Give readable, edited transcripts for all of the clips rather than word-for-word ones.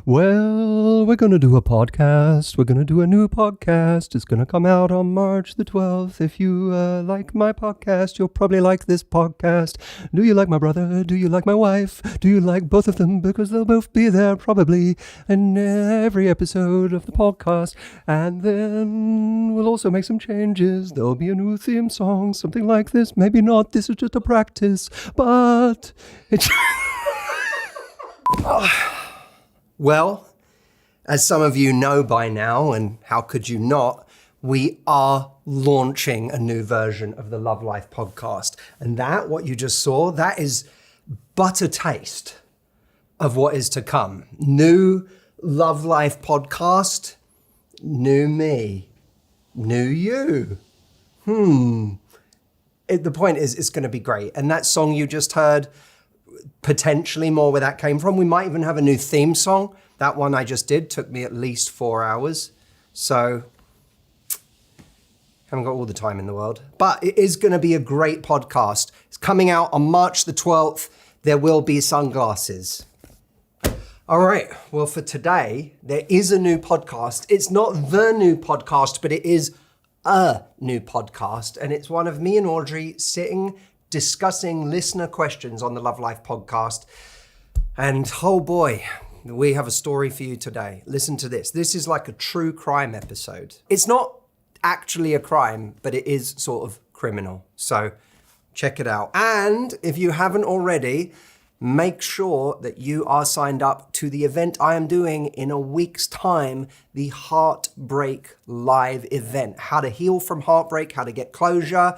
Well, we're going to do a podcast. We're going to do a new podcast. It's going to come out on March the 12th. If you like my podcast, you'll probably like this podcast. Do you like my brother? Do you like my wife? Do you like both of them? Because they'll both be there probably in every episode of the podcast. And then we'll also make some changes. There'll be a new theme song, something like this. Maybe not. This is just a practice. But it's... Well, as some of you know by now, and how could you not, we are launching a new version of the Love Life podcast. And that, what you just saw, that is but a taste of what is to come. New Love Life podcast, new me, new you. The point is, it's going to be great. And that song you just heard, potentially more where that came from. We might even have a new theme song. That one I just did took me at least 4 hours. So haven't got all the time in the world, but it is going to be a great podcast. It's coming out on March the 12th. There will be sunglasses. All right. Well, for today, there is a new podcast. It's not the new podcast, but it is a new podcast. And it's one of me and Audrey sitting discussing listener questions on the Love Life podcast. And oh boy, we have a story for you today. Listen to this. This is like a true crime episode. It's not actually a crime, but it is sort of criminal. So check it out. And if you haven't already, make sure that you are signed up to the event I am doing in a week's time, the Heartbreak live event. How to heal from heartbreak, how to get closure,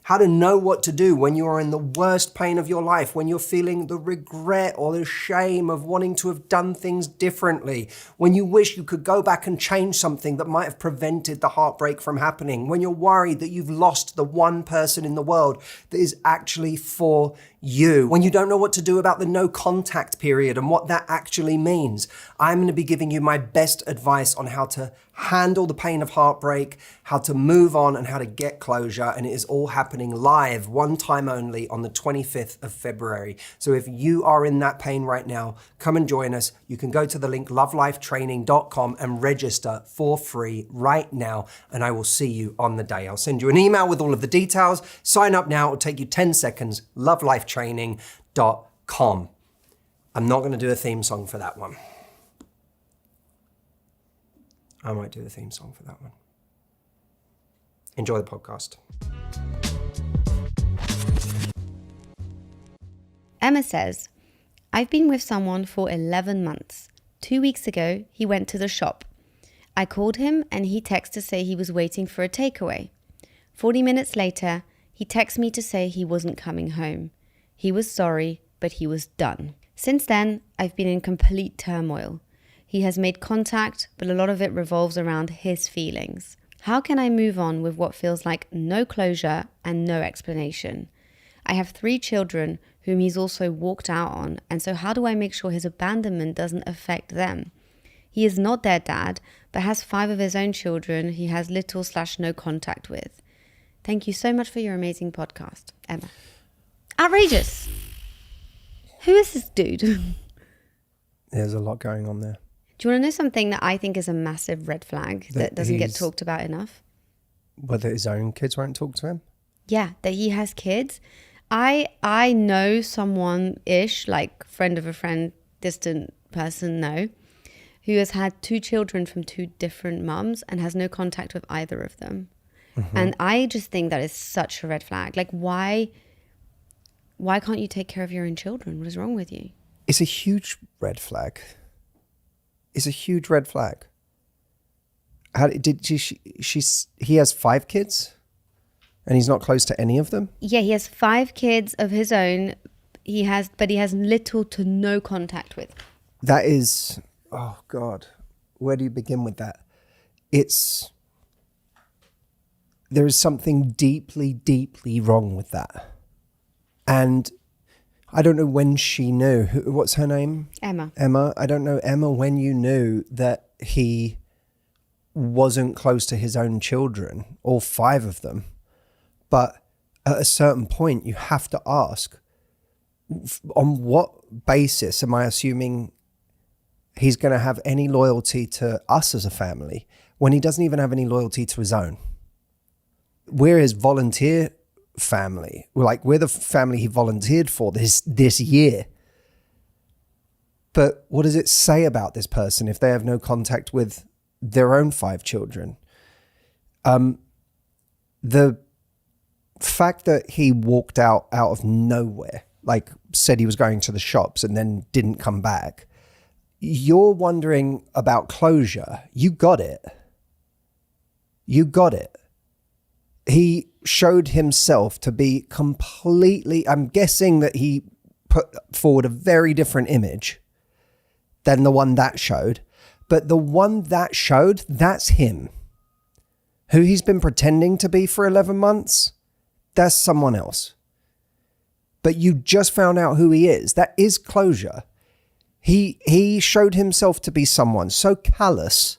how to know what to do when you are in the worst pain of your life, when you're feeling the regret or the shame of wanting to have done things differently, when you wish you could go back and change something that might have prevented the heartbreak from happening, when you're worried that you've lost the one person in the world that is actually for you, when you don't know what to do about the no contact period and what that actually means. I'm going to be giving you my best advice on how to handle the pain of heartbreak, how to move on, and how to get closure. And it is all happening live, one time only, on the 25th of February. So if you are in that pain right now, come and join us. You can go to the link lovelifetraining.com and register for free right now. And I will see you on the day. I'll send you an email with all of the details. Sign up now. It'll take you 10 seconds. lovelifetraining.com. I'm not going to do a theme song for that one. I might do the theme song for that one. Enjoy the podcast. Emma says, I've been with someone for 11 months. 2 weeks ago, he went to the shop. I called him and he texted to say he was waiting for a takeaway. 40 minutes later, he texted me to say he wasn't coming home. He was sorry, but he was done. Since then, I've been in complete turmoil. He has made contact, but a lot of it revolves around his feelings. How can I move on with what feels like no closure and no explanation? I have 3 children whom he's also walked out on, and so how do I make sure his abandonment doesn't affect them? He is not their dad, but has 5 of his own children he has little/no contact with. Thank you so much for your amazing podcast, Emma. Outrageous! Who is this dude? There's a lot going on there. Do you want to know something that I think is a massive red flag that doesn't get talked about enough? Whether his own kids won't talk to him? Yeah, that he has kids. I know someone-ish, like friend of a friend, distant person, who has had 2 children from 2 different mums and has no contact with either of them. Mm-hmm. And I just think that is such a red flag. Like, why can't you take care of your own children? What is wrong with you? It's a huge red flag. It's a huge red flag. He has 5 kids and he's not close to any of them? Yeah, he has 5 kids of his own. But he has little to no contact with. That is, oh God, where do you begin with that? There is something deeply, deeply wrong with that. And I don't know when she knew. What's her name? Emma. I don't know, Emma, when you knew that he wasn't close to his own children, all 5 of them. But at a certain point, you have to ask, on what basis am I assuming he's going to have any loyalty to us as a family when he doesn't even have any loyalty to his own. We're his volunteer family. We're the family he volunteered for this year. But what does it say about this person if they have no contact with their own 5 children? The fact that he walked out of nowhere, like said he was going to the shops and then didn't come back, you're wondering about closure. You got it. You got it. He showed himself to be completely, I'm guessing that he put forward a very different image than the one that showed. But the one that showed, that's him. Who he's been pretending to be for 11 months, that's someone else. But you just found out who he is. That is closure. He showed himself to be someone so callous,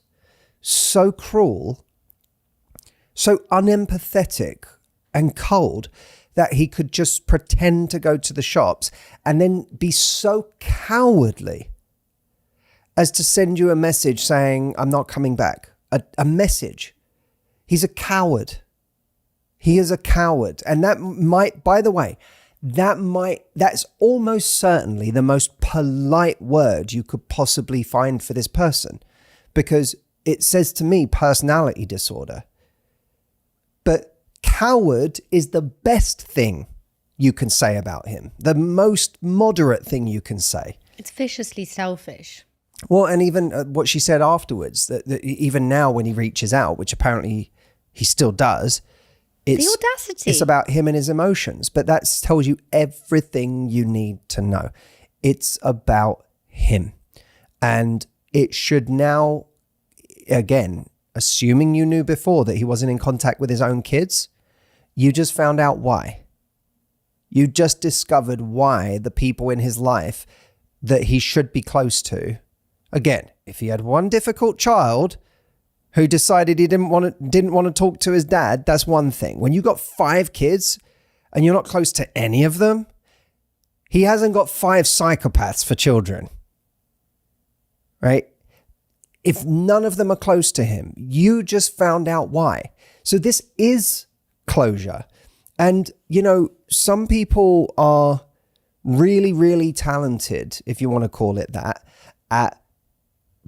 so cruel, so unempathetic and cold that he could just pretend to go to the shops and then be so cowardly as to send you a message saying, I'm not coming back. A message. He's a coward. He is a coward. And that might, by the way, that's almost certainly the most polite word you could possibly find for this person, because it says to me personality disorder. But coward is the best thing you can say about him, the most moderate thing you can say. It's viciously selfish. Well, and even what she said afterwards, that even now when he reaches out, which apparently he still does, The audacity. It's about him and his emotions, but that tells you everything you need to know. It's about him. And it should now, again, assuming you knew before that he wasn't in contact with his own kids, you just found out why. You just discovered why the people in his life that he should be close to. Again, if he had one difficult child who decided he didn't want to talk to his dad, that's one thing. When you got 5 kids and you're not close to any of them, he hasn't got 5 psychopaths for children, right? If none of them are close to him, you just found out why. So this is closure. And, you know, some people are really, really talented, if you want to call it that, at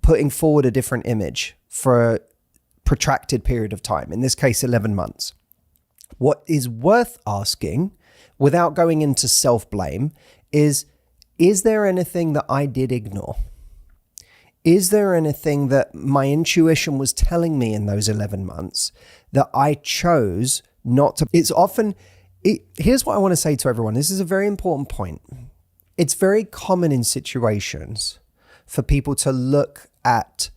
putting forward a different image for a protracted period of time, in this case 11 months. What is worth asking, without going into self-blame, is there anything that I did ignore? Is there anything that my intuition was telling me in those 11 months that I chose not to? Here's what I want to say to everyone. This is a very important point. It's very common in situations for people to look at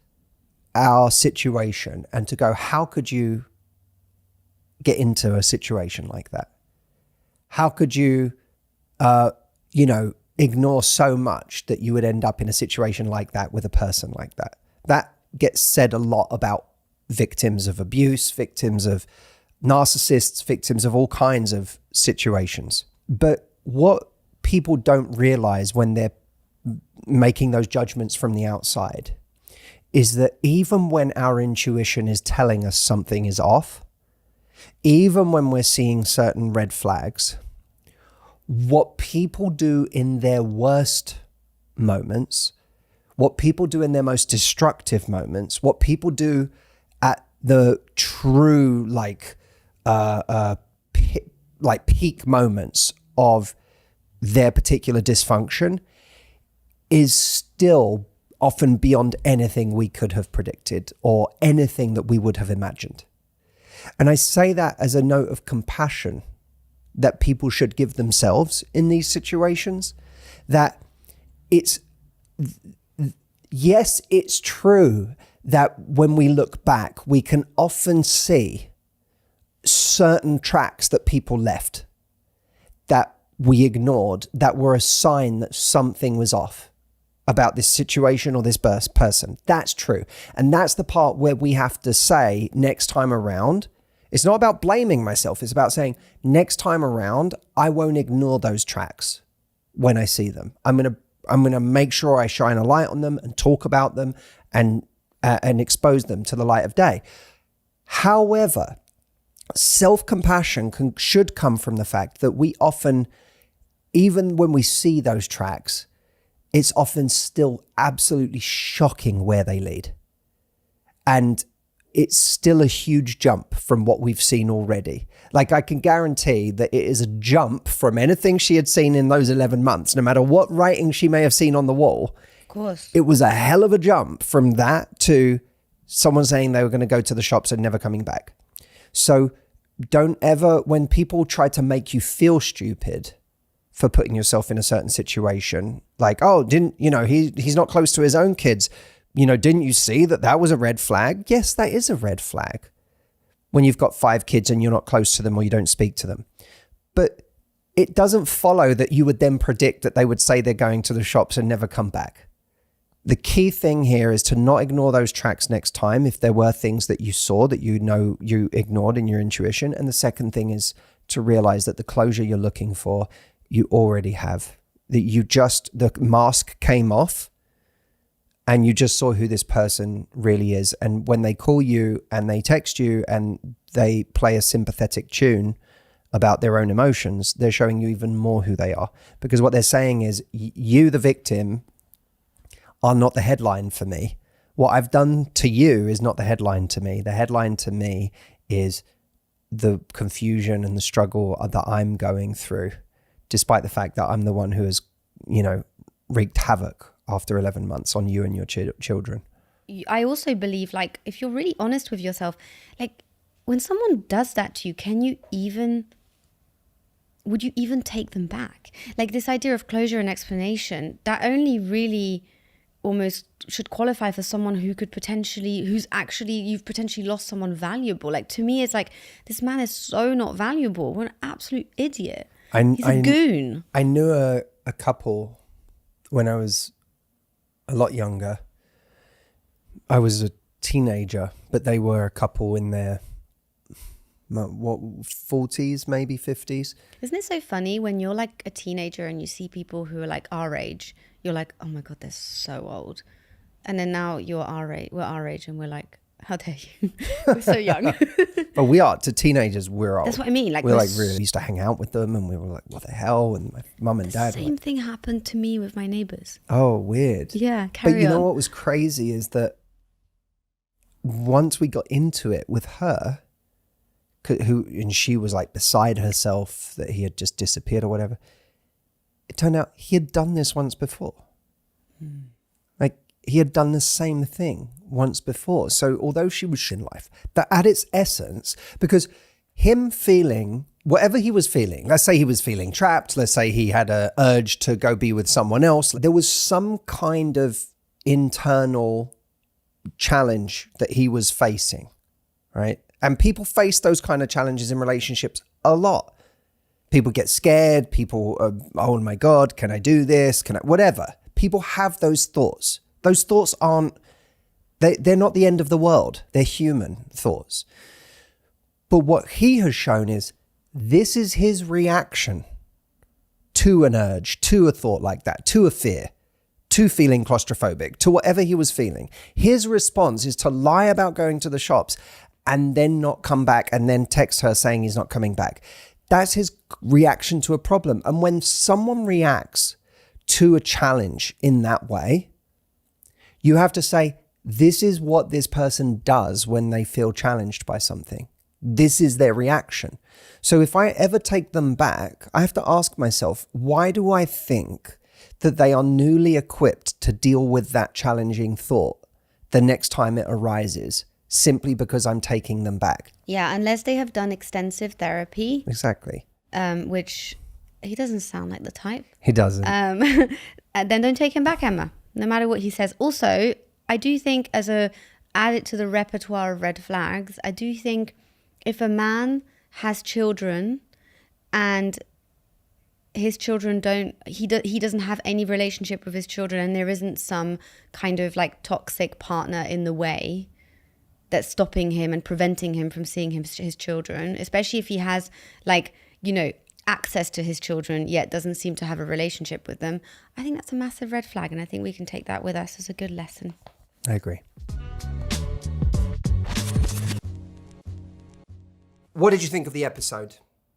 our situation and to go, how could you get into a situation like that? How could you, ignore so much that you would end up in a situation like that with a person like that? That gets said a lot about victims of abuse, victims of narcissists, victims of all kinds of situations. But what people don't realize when they're making those judgments from the outside is that even when our intuition is telling us something is off, even when we're seeing certain red flags, what people do in their worst moments, what people do in their most destructive moments, what people do at the true peak moments of their particular dysfunction is still often beyond anything we could have predicted or anything that we would have imagined. And I say that as a note of compassion that people should give themselves in these situations, that yes, it's true that when we look back, we can often see certain tracks that people left that we ignored, that were a sign that something was off about this situation or this person. That's true. And that's the part where we have to say next time around, it's not about blaming myself. It's about saying next time around, I won't ignore those tracks when I see them. I'm going to make sure I shine a light on them and talk about them and expose them to the light of day. However, self-compassion should come from the fact that we often, even when we see those tracks, it's often still absolutely shocking where they lead. And it's still a huge jump from what we've seen already. Like, I can guarantee that it is a jump from anything she had seen in those 11 months, no matter what writing she may have seen on the wall. Of course. It was a hell of a jump from that to someone saying they were going to go to the shops and never coming back. So don't ever, when people try to make you feel stupid for putting yourself in a certain situation, like, oh, he's not close to his own kids. Didn't you see that was a red flag? Yes, that is a red flag when you've got 5 kids and you're not close to them or you don't speak to them. But it doesn't follow that you would then predict that they would say they're going to the shops and never come back. The key thing here is to not ignore those tracks next time if there were things that you saw that you ignored in your intuition. And the second thing is to realize that the closure you're looking for, you already have. That the mask came off and you just saw who this person really is. And when they call you and they text you and they play a sympathetic tune about their own emotions, they're showing you even more who they are. Because what they're saying is, you, the victim, are not the headline for me. What I've done to you is not the headline to me. The headline to me is the confusion and the struggle that I'm going through, despite the fact that I'm the one who has, wreaked havoc after 11 months on you and your children. I also believe, like, if you're really honest with yourself, like, when someone does that to you, would you even take them back? Like, this idea of closure and explanation, that only really almost should qualify for someone you've potentially lost someone valuable. Like, to me, it's like, this man is so not valuable. What an absolute idiot. He's a goon. I knew a couple when I was a lot younger. I was a teenager, but they were a couple in their 40s, maybe 50s. Isn't it so funny when you're like a teenager and you see people who are like our age, you're like, oh my God, they're so old. And then now we're our age and we're like, how dare you? We're so young. But we are, to teenagers, we're old. That's what I mean. Like, we're like, really used to hang out with them and we were like, what the hell? And my mum and dad. Same thing happened to me with my neighbors. Oh, weird. Yeah, But you know what was crazy is that once we got into it with her, and she was like beside herself that he had just disappeared or whatever, it turned out he had done this once before. Like, he had done the same thing once before. So although she was in life, that at its essence, because him feeling whatever he was feeling, let's say he was feeling trapped, let's say he had an urge to go be with someone else, there was some kind of internal challenge that he was facing, right? And people face those kind of challenges in relationships a lot. People get scared. People, oh my God, can I do this? Whatever. People have those thoughts. Those thoughts they're not the end of the world. They're human thoughts. But what he has shown is this is his reaction to an urge, to a thought like that, to a fear, to feeling claustrophobic, to whatever he was feeling. His response is to lie about going to the shops and then not come back and then text her saying he's not coming back. That's his reaction to a problem. And when someone reacts to a challenge in that way, you have to say, this is what this person does when they feel challenged by something. This is their reaction. So if I ever take them back, I have to ask myself, why do I think that they are newly equipped to deal with that challenging thought the next time it arises, simply because I'm taking them back? Yeah, unless they have done extensive therapy. Exactly. Which he doesn't sound like the type. He doesn't. Then don't take him back, Emma, no matter what he says. Also, I do think add it to the repertoire of red flags, I do think if a man has children and his children he doesn't have any relationship with his children and there isn't some kind of like toxic partner in the way that's stopping him and preventing him from seeing his children, especially if he has like, access to his children, yet doesn't seem to have a relationship with them, I think that's a massive red flag. And I think we can take that with us as a good lesson. I agree. What did you think of the episode?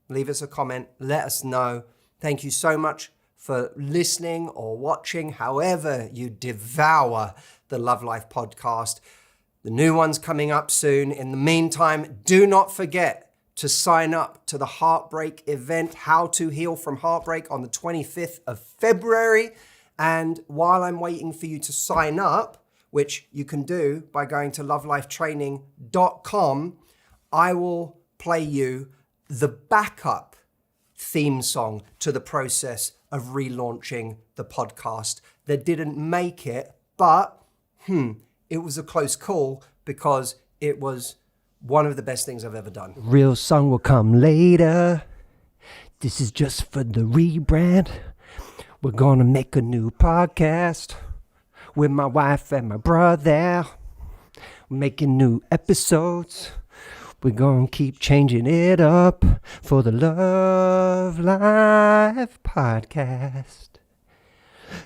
Leave us a comment. Let us know. Thank you so much for listening or watching, however you devour the Love Life podcast. The new one's coming up soon. In the meantime, do not forget to sign up to the Heartbreak event, How to Heal from Heartbreak, on the 25th of February. And while I'm waiting for you to sign up, which you can do by going to lovelifetraining.com, I will play you the backup theme song to the process of relaunching the podcast that didn't make it, but it was a close call because it was one of the best things I've ever done. Real song will come later. This is just for the rebrand. We're gonna make a new podcast with my wife and my brother. We're making new episodes. We're gonna keep changing it up for the Love Life podcast.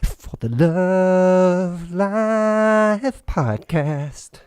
For the Love Life podcast.